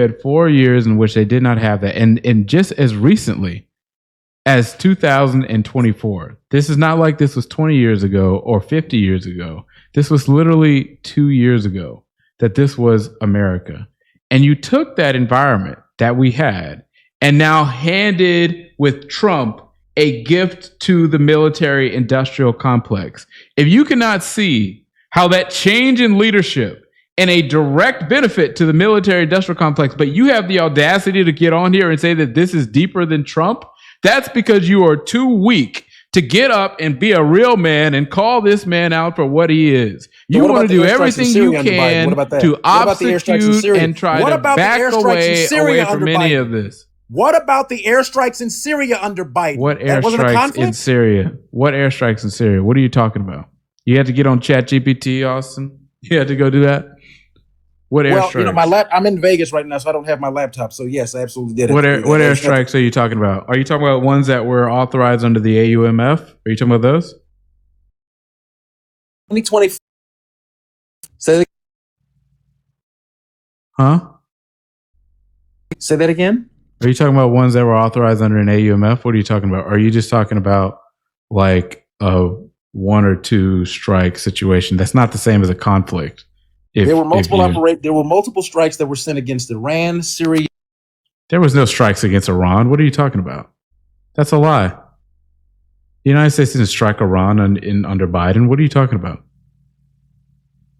had 4 years in which they did not have that. And just as recently as 2024, this is not like this was 20 years ago or 50 years ago. This was literally 2 years ago that this was America. And you took that environment that we had and now handed with Trump a gift to the military industrial complex. If you cannot see how that change in leadership and a direct benefit to the military industrial complex, but you have the audacity to get on here and say that this is deeper than Trump, that's because you are too weak to get up and be a real man and call this man out for what he is. You want to do everything you can to obfuscate and try to back away from any of this. What about the airstrikes in Syria under Biden? What airstrikes in Syria? What airstrikes in Syria? What are you talking about? You had to get on ChatGPT, Austin? You had to go do that? What airstrikes? I'm in Vegas right now, so I don't have my laptop. So yes, I absolutely did it. What airstrikes are you talking about? Are you talking about ones that were authorized under the AUMF? Are you talking about those? 2020. Say that. Huh? Say that again? Are you talking about ones that were authorized under an AUMF? What are you talking about? Are you just talking about like a 1 or 2 strike situation? That's not the same as a conflict. There were multiple strikes that were sent against Iran, Syria. There was no strikes against Iran. What are you talking about? That's a lie. The United States didn't strike Iran under Biden. What are you talking about?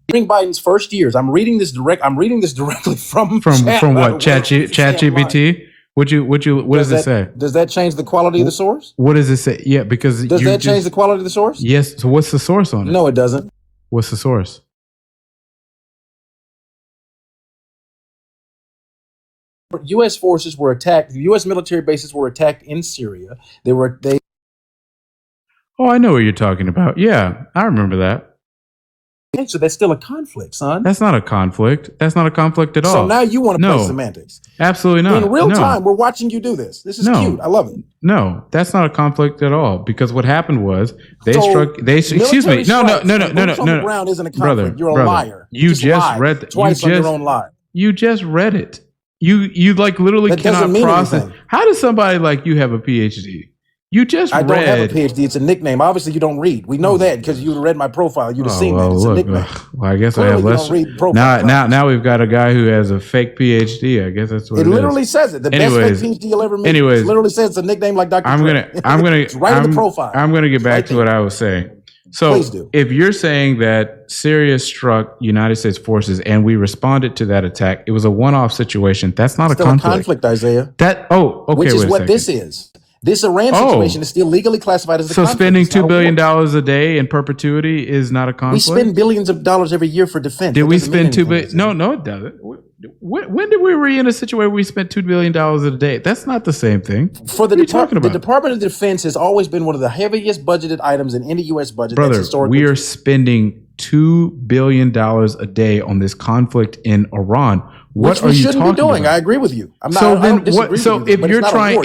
During Biden's first years, I'm reading this directly from what? ChatGPT? What does it say? Does that change the quality of the source? What does it say? Yeah, because does that change the quality of the source? Yes. So what's the source on it? No, it doesn't. What's the source? U.S. forces were attacked. U.S. military bases were attacked in Syria. Oh, I know what you're talking about. Yeah, I remember that. So that's still a conflict, son. That's not a conflict. That's not a conflict at all. So now you want to play semantics. Absolutely not. In real time, we're watching you do this. This is cute. I love it. No, that's not a conflict at all. Because what happened was excuse me. No. Ground isn't a conflict. You're a liar. You just read that twice on your own lie. You just read it. You like literally cannot process. Anything. How does somebody like you have a PhD? You just I don't have a PhD. It's a nickname. Obviously, you don't read. We know that because you read my profile. You'd have seen that. It's a nickname. Well, I guess I have less. Now we've got a guy who has a fake PhD. I guess that's what it is. It literally says it. The best fake PhD you'll ever meet. Anyways, it literally says it's a nickname like Dr. It's right in the profile. I'm gonna get back to what I was saying. So if you're saying that Syria struck United States forces and we responded to that attack, it was a one-off situation. That's not a conflict, Isaiah. Okay. Which is what this is. This Iran situation is still legally classified as a conflict. So spending $2 billion a day in perpetuity is not a conflict? We spend billions of dollars every year for defense. Did we spend $2 billion? No, it doesn't. When did we were in a situation where we spent $2 billion a day? That's not the same thing. For the Department of Defense has always been one of the heaviest budgeted items in any U.S. budget. Brother, we are spending $2 billion a day on this conflict in Iran. What are you talking about? Be doing? I agree with you. I'm not. So then, what? So if you're trying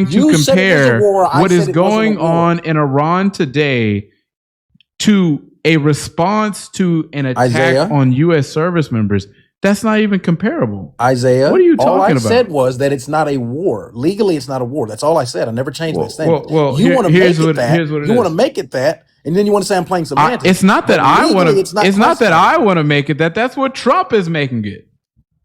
to compare what is going on in Iran today to a response to an attack on U.S. service members, that's not even comparable. Isaiah, what are you talking about? All I said was that it's not a war. Legally, it's not a war. That's all I said. I never changed that statement. You want to make it that. You want to make it that. And then you want to say I'm playing semantics. It's not that I want to. It's not that I want to make it that. That's what Trump is making it.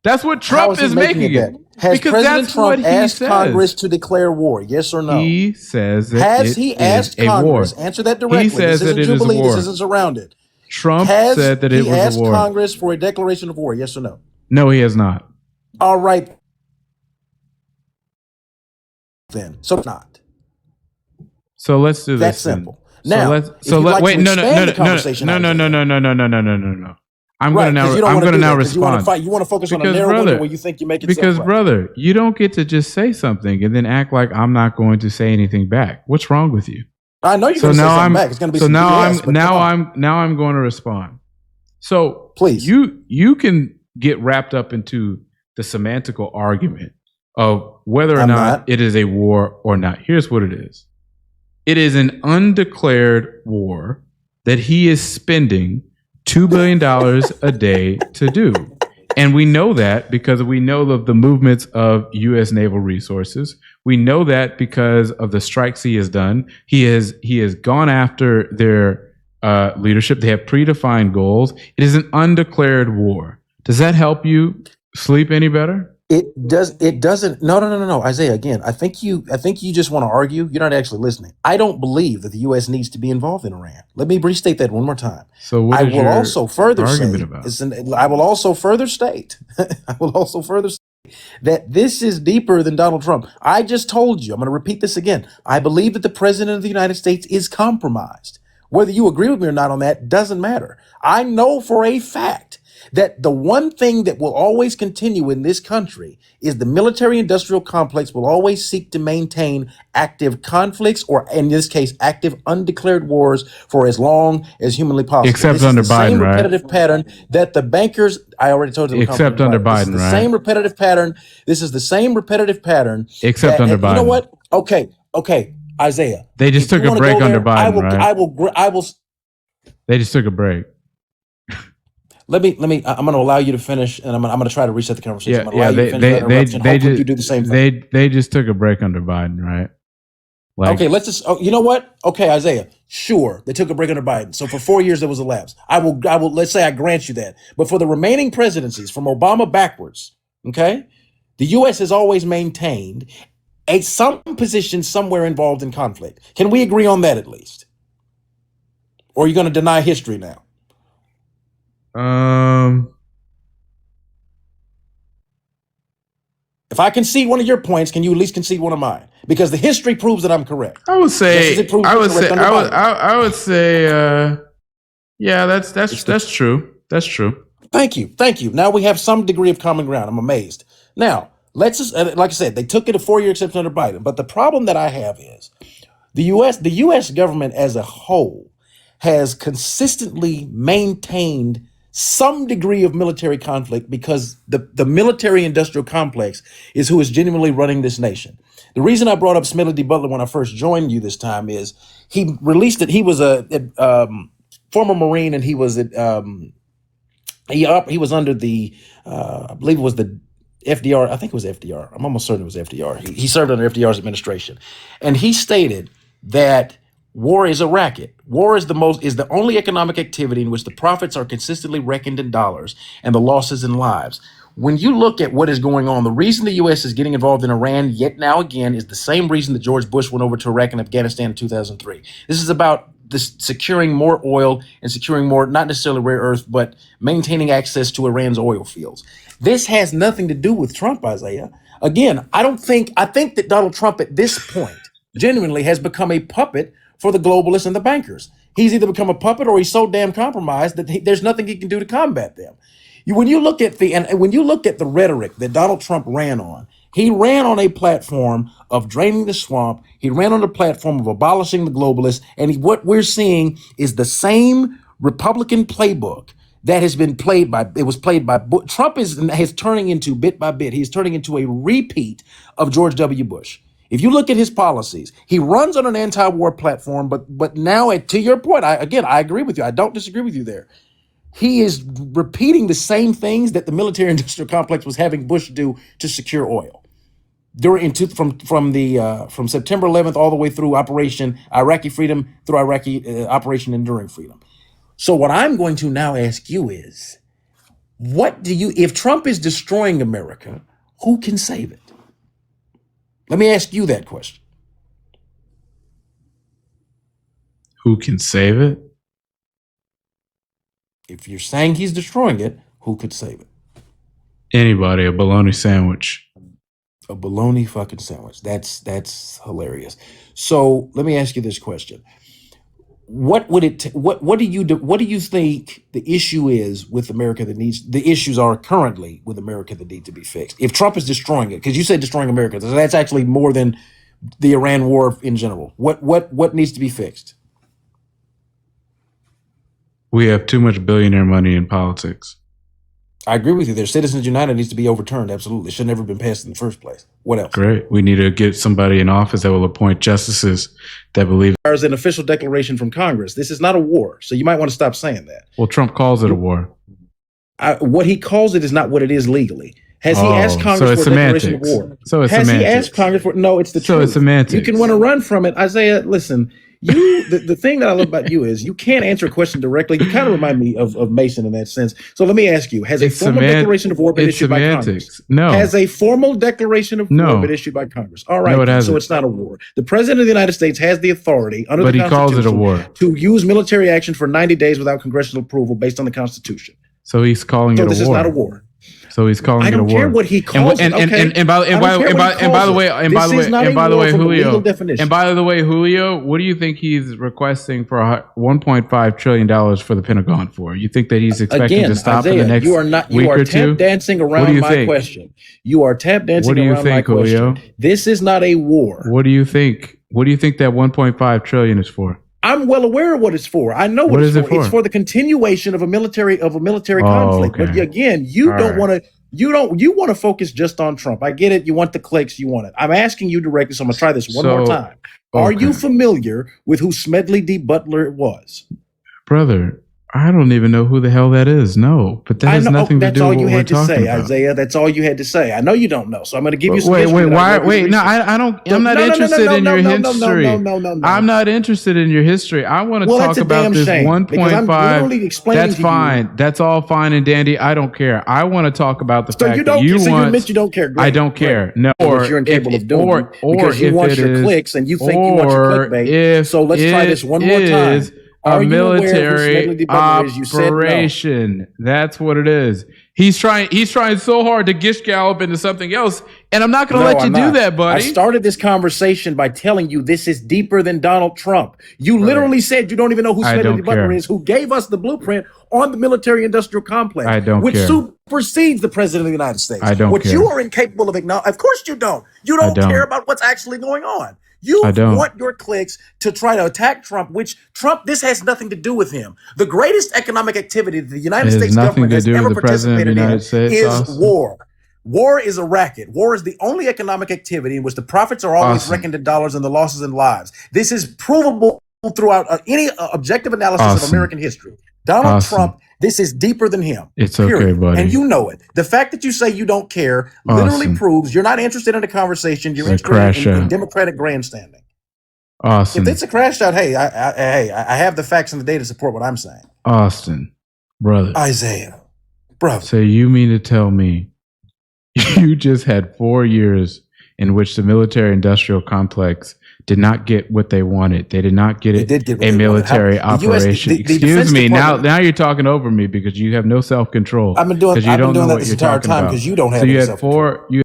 That's what Trump is making it. Has President Trump asked Congress to declare war? Yes or no? He says that has he asked Congress? Answer that directly. He says that it is a war. This isn't surrounded. Trump said that it was a war. He asked Congress for a declaration of war. Yes or no? No, he has not. All right. Then so not. So let's do this. That's simple. Now, wait. No. I'm going to now respond. You want to focus on a narrow window where you think you make it. Because, brother, you don't get to just say something and then act like I'm not going to say anything back. What's wrong with you? I know you're going to say something back. It's going to be now I'm going to respond. So please, you can get wrapped up into the semantical argument of whether or not it is a war or not. Here's what it is. It is an undeclared war that he is spending $2 billion a day to do. And we know that because we know of the movements of U.S. naval resources. We know that because of the strikes he has done. He has gone after their leadership. They have predefined goals. It is an undeclared war. Does that help you sleep any better? It doesn't. No. Isaiah, again, I think you just want to argue. You're not actually listening. I don't believe that the U.S. needs to be involved in Iran. Let me restate that one more time. So what is your also further argument say, about? I will also further state, that this is deeper than Donald Trump. I just told you, I'm going to repeat this again. I believe that the president of the United States is compromised. Whether you agree with me or not on that doesn't matter. I know for a fact that the one thing that will always continue in this country is the military-industrial complex will always seek to maintain active conflicts, or in this case, active undeclared wars for as long as humanly possible. Except under Biden, right? Same repetitive pattern that the bankers, I already told you. Except under Biden, right? Same repetitive pattern. This is the same repetitive pattern. Except under Biden. You know what? Okay, Isaiah. They just took a break under Biden, right? I will. They just took a break. Let me. I'm going to allow you to finish, and I'm going to try to reset the conversation. They just took a break under Biden, right? Okay, let's just. You know what? Okay, Isaiah. Sure, they took a break under Biden. So for 4 years there was a lapse. I will. Let's say I grant you that. But for the remaining presidencies, from Obama backwards, okay, the U.S. has always maintained some position somewhere involved in conflict. Can we agree on that at least? Or are you going to deny history now? If I concede one of your points, can you at least concede one of mine? Because the history proves that I'm correct. I would say. Yeah, that's true. That's true. Thank you. Now we have some degree of common ground. I'm amazed. Now let's just, like I said, they took it a 4-year exception under Biden. But the problem that I have is the U.S. government as a whole has consistently maintained some degree of military conflict because the military-industrial complex is who is genuinely running this nation. The reason I brought up Smedley D. Butler when I first joined you this time is he released it. He was a former Marine, and he was he was under the I believe it was the FDR. I think it was FDR. I'm almost certain it was FDR. He served under FDR's administration, and he stated that war is a racket. War is the only economic activity in which the profits are consistently reckoned in dollars and the losses in lives. When you look at what is going on, the reason the U.S. is getting involved in Iran yet now again is the same reason that George Bush went over to Iraq and Afghanistan in 2003. This is about securing more oil and securing more, not necessarily rare earth, but maintaining access to Iran's oil fields. This has nothing to do with Trump, Isaiah. Again, I think that Donald Trump at this point genuinely has become a puppet for the globalists and the bankers. He's either become a puppet or he's so damn compromised that there's nothing he can do to combat them. When you look at the rhetoric that Donald Trump ran on, he ran on a platform of draining the swamp. He ran on a platform of abolishing the globalists. And what we're seeing is the same Republican playbook that has been played by Trump is turning into, bit by bit, he's turning into a repeat of George W. Bush. If you look at his policies, he runs on an anti-war platform, but now, to your point, I agree with you. I don't disagree with you there. He is repeating the same things that the military-industrial complex was having Bush do to secure oil from September 11th all the way through Operation Iraqi Freedom, through Operation Enduring Freedom. So what I'm going to now ask you is, if Trump is destroying America, who can save it? Let me ask you that question. Who can save it? If you're saying he's destroying it, who could save it? Anybody, a bologna sandwich. A bologna fucking sandwich. That's hilarious. So let me ask you this question. What do you think the issue is with America the issues are currently with America that need to be fixed? If Trump is destroying it, because you said destroying America, so that's actually more than the Iran war in general. What needs to be fixed? We have too much billionaire money in politics. I agree with you. Their Citizens United needs to be overturned. Absolutely. It should never have been passed in the first place. What else? Great. We need to get somebody in office that will appoint justices that believe. There's an official declaration from Congress. This is not a war. So you might want to stop saying that. Well, Trump calls it a war. What he calls it is not what it is legally. Has he asked Oh, Congress so it's for a declaration of semantics. war? So it's Has he asked semantics. Congress for? No, it's the So it's truth. You can semantics. want to run from it, Isaiah. Listen, the thing that I love about you is you can't answer a question directly. You kind of remind me of Mason in that sense. So let me ask you: Has a It's formal declaration of war been it's issued by Congress? semantics. No. Has a formal declaration of war been issued by Congress? All right, No, it so hasn't. it's not a war. The president of the United States has the authority under But the he calls it a Constitution war. to use military action for 90 days without congressional approval based on the Constitution. So he's calling So it a this is war. not a war. So he's calling I it a don't war. care what he calls it. Okay. And by the way, Julio, what do you think he's requesting for $1.5 trillion for the Pentagon for? You think that he's expecting Again, to stop Isaiah, in the next you are week or two? tap dancing What do around you my think? question. You are tap dancing What do you around my think, Julio? question. This is not a war. What do you think? What do you think that 1.5 trillion is for? I'm well aware of what it's for. I know what it's for. It's for the continuation of a military conflict. Okay. But again, you want to focus just on Trump. I get it. You want the clicks. You want it. I'm asking you directly, so I'm gonna try this one more time. Are you familiar with who Smedley D. Butler was? Brother, I don't even know who the hell that is. No, but that has nothing to do with what we're talking about. That's all you had to say, Isaiah. That's all you had to say. I know you don't know, so I'm going to give you some Wait, history. No, I don't. I'm not interested in your history. I'm not interested in your history. I want to talk about this 1.5. That's fine. That's all fine and dandy. I don't care. I want to talk about the fact that you want. You admit you don't care. I don't care. No, or you're incapable of doing because you want your clicks and you think you want your clickbait. So let's try this one more time. A military operation. That's what it is. He's trying so hard to gish gallop into something else, and I'm not going to let you do that, buddy. I started this conversation by telling you this is deeper than Donald Trump. You literally said you don't even know who Smedley Butler is, who gave us the blueprint on the military-industrial complex, which supersedes the president of the United States. What you are incapable of acknowledging. Of course you don't. You don't care about what's actually going on. You want your clicks to try to attack Trump, which this has nothing to do with him. The greatest economic activity that the United States government has ever participated in is war. War is a racket. War is the only economic activity in which the profits are always reckoned in dollars and the losses in lives. This is provable throughout any objective analysis of American history. Donald Trump, this is deeper than him. It's okay, buddy. And you know it. The fact that you say you don't care literally proves you're not interested in a conversation. You're interested in democratic grandstanding. Austin. If it's a crash out, hey, I have the facts and the data to support what I'm saying. Austin, brother. Isaiah, brother. So you mean to tell me you just had 4 years in which the military-industrial complex did not get what they wanted. They did not get a military operation. Excuse me. Now you're talking over me because you have no self-control. I've been doing that this entire time because you don't have any self-control.